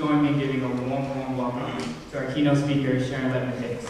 join me in giving a warm welcome to our keynote speaker, Sharon Levin-Hicks.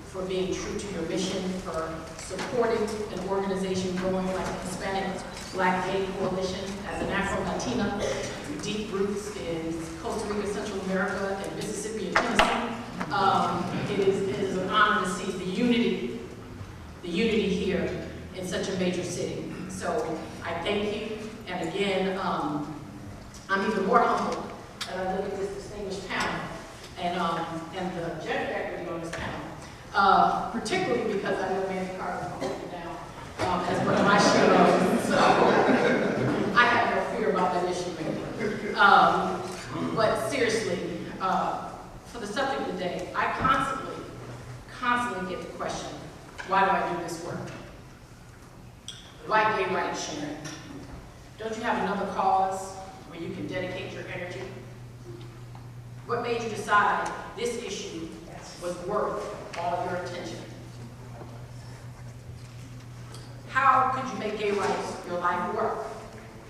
For being true to your mission, for supporting an organization growing like the Hispanic Black Gay Coalition. As an Afro-Latina with deep roots in Costa Rica, Central America, and Mississippi and Tennessee, it is an honor to see the unity here in such a major city. So I thank you, and again, I'm even more humbled that I look at this distinguished panel and the gender equity on this panel. Particularly because I know Mandy Carter will hold me down as one of my sheroes, so I have no fear about that issue anymore. But seriously, for the subject of the day, I constantly get the question, why do I do this work? Why gay rights, Sharon? Don't you have another cause where you can dedicate your energy? What made you decide this issue was worth all your attention? How could you make gay rights your life work,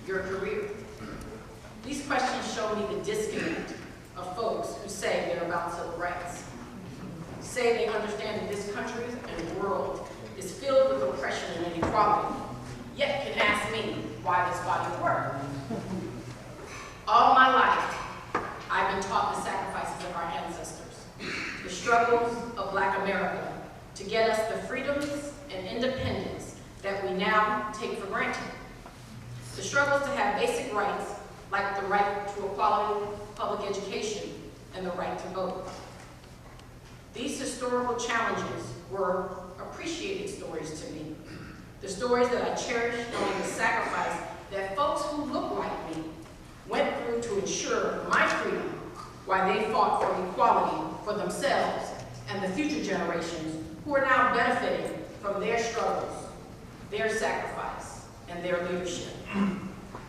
your career? These questions show me the disconnect of folks who say they're about civil rights, say they understand that this country and world is filled with oppression and inequality, yet can ask me why this body of work. All my life, I've been taught the sacrifices of our ancestors, the struggles of Black America to get us the freedoms and independence that we now take for granted. The struggles to have basic rights like the right to a quality public education and the right to vote. These historical challenges were appreciated stories to me. The stories that I cherish knowing the sacrifice that folks who look like me went through to ensure my freedom while they fought for equality for themselves and the future generations who are now benefiting from their struggles, their sacrifice, and their leadership.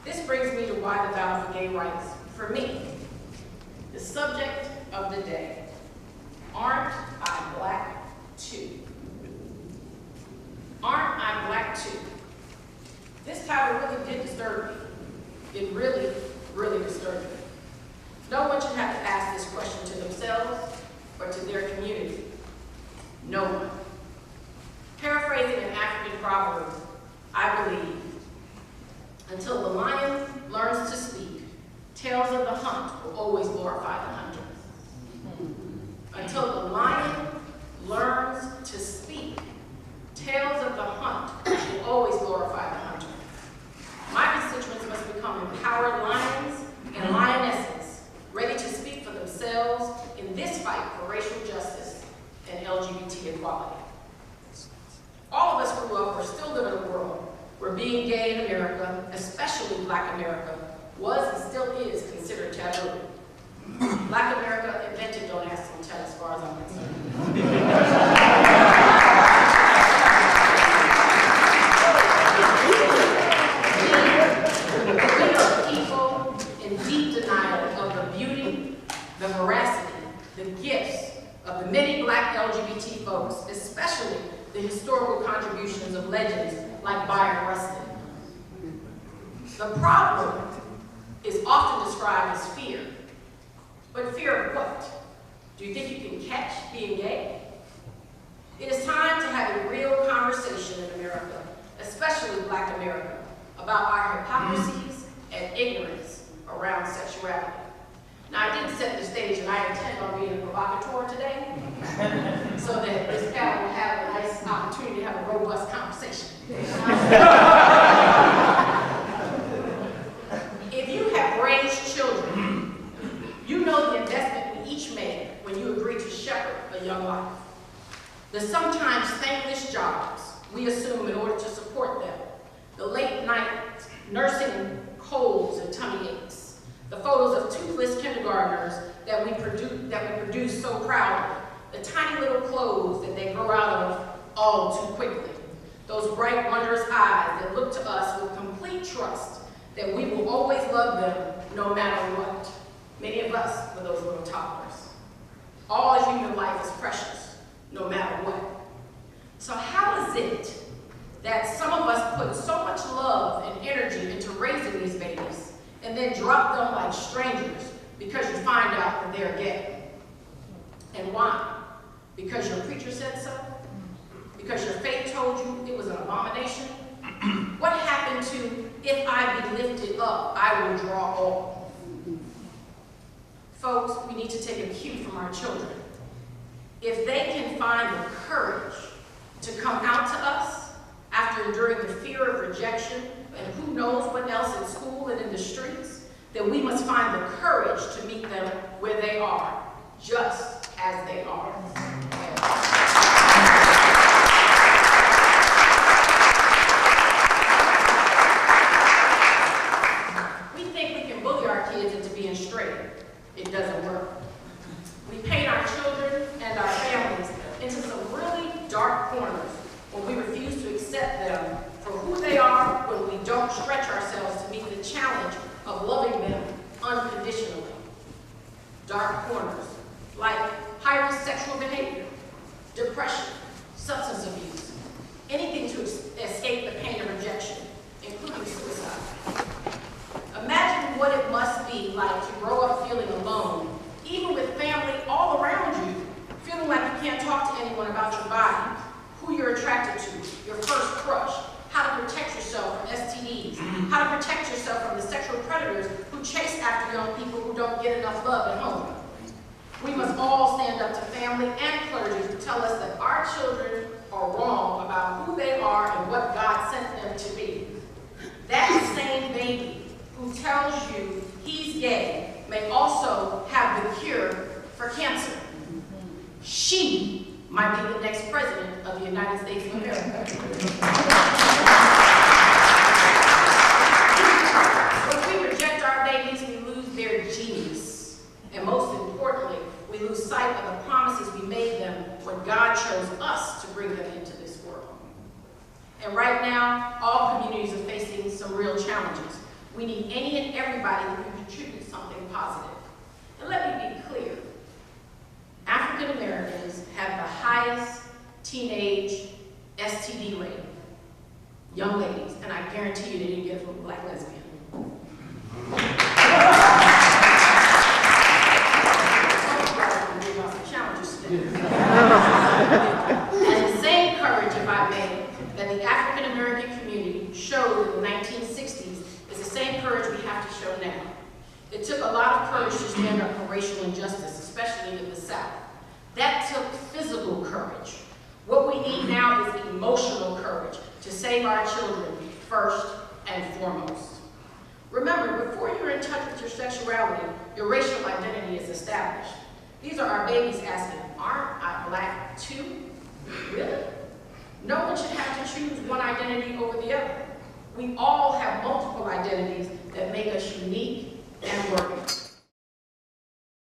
This brings me to why the battle for gay rights, for me, the subject of the day. Aren't I Black too? Aren't I Black too? This title really did disturb me. It really, really disturbed me. No one should have to ask this question to themselves or to their community. No one. Paraphrasing an African proverb, I believe, until the lion learns to speak, tales of the hunt will always glorify the hunter. Until the lion learns to speak, tales of the hunt will always glorify the hunter. My constituents must become empowered lions and lionesses, ready to speak for themselves in this fight for racial justice and LGBT equality. All of us grew up or still live in a world where being gay in America, especially Black America, was and still is considered taboo. Black America invented Don't Ask, Don't Tell as far as I'm concerned. We are people in deep denial of the beauty, the veracity, the gifts of the many Black LGBT folks, especially the historical contributions of legends like Byron Rustin. The problem is often described as fear. But fear of what? Do you think you can catch being gay? It is time to have a real conversation in America, especially Black America, about our hypocrisies and ignorance around sexuality. Now, I didn't set the stage, and I intend on being a provocateur today, so that this panel will have a nice opportunity to have a robust conversation. If you have raised children, you know the investment we each make when you agree to shepherd a young life. The sometimes thankless jobs we assume in order to support them, the late night nursing colds and tummy aches, the photos of toothless kindergartners that we produce so proudly, the tiny little clothes that they grow out of all too quickly, those bright, wondrous eyes that look to us with complete trust that we will always love them no matter what. Many of us were those little toddlers. All human life is precious, no matter what. So how is it that some of us put so much love and energy into raising these babies and then drop them like strangers because you find out that they're gay? And why? Because your preacher said so? Because your faith told you it was an abomination? What happened to, if I be lifted up, I will draw all? Folks, we need to take a cue from our children. If they can find the courage to come out to us after enduring the fear of rejection and who knows what else in school and in the streets, then we must find the courage to meet them where they are, just as they are. We think we can bully our kids into being straight. It doesn't work. We paint our children and our families into some really dark corners when we refuse to accept them for who they are, when we don't stretch ourselves to meet the challenge of loving them unconditionally. Dark corners like high-risk sexual behavior, depression, substance abuse, anything to escape the pain of rejection, including suicide. Imagine what it must be like to grow up feeling alone, even with family all around you, feeling like you can't talk to anyone about your body, who you're attracted to, your first crush, how to protect yourself from STDs, how to protect yourself from the sexual predators who chase after young people who don't get enough love at home. We must all stand up to family and clergy who tell us that our children are wrong about who they are and what God sent them to be. That same baby who tells you he's gay may also have the cure for cancer. She might be the next president of the United States of America. When we reject our babies, we lose their genius. And most importantly, we lose sight of the promises we made them when God chose us to bring them into this world. And right now, all communities are facing some real challenges. We need any and everybody who can contribute something positive. And let me be clear. African Americans have the highest teenage STD rate, young ladies, and I guarantee you they didn't get it from a black lesbian. And the same courage, if I may, that the African American community showed in the 1960s is the same courage we have to show now. It took a lot of courage to stand up for racial injustice, especially in the South. That took physical courage. What we need now is emotional courage to save our children first and foremost. Remember, before you're in touch with your sexuality, your racial identity is established. These are our babies asking, aren't I black too? Really? No one should have to choose one identity over the other. We all have multiple identities that make us unique and work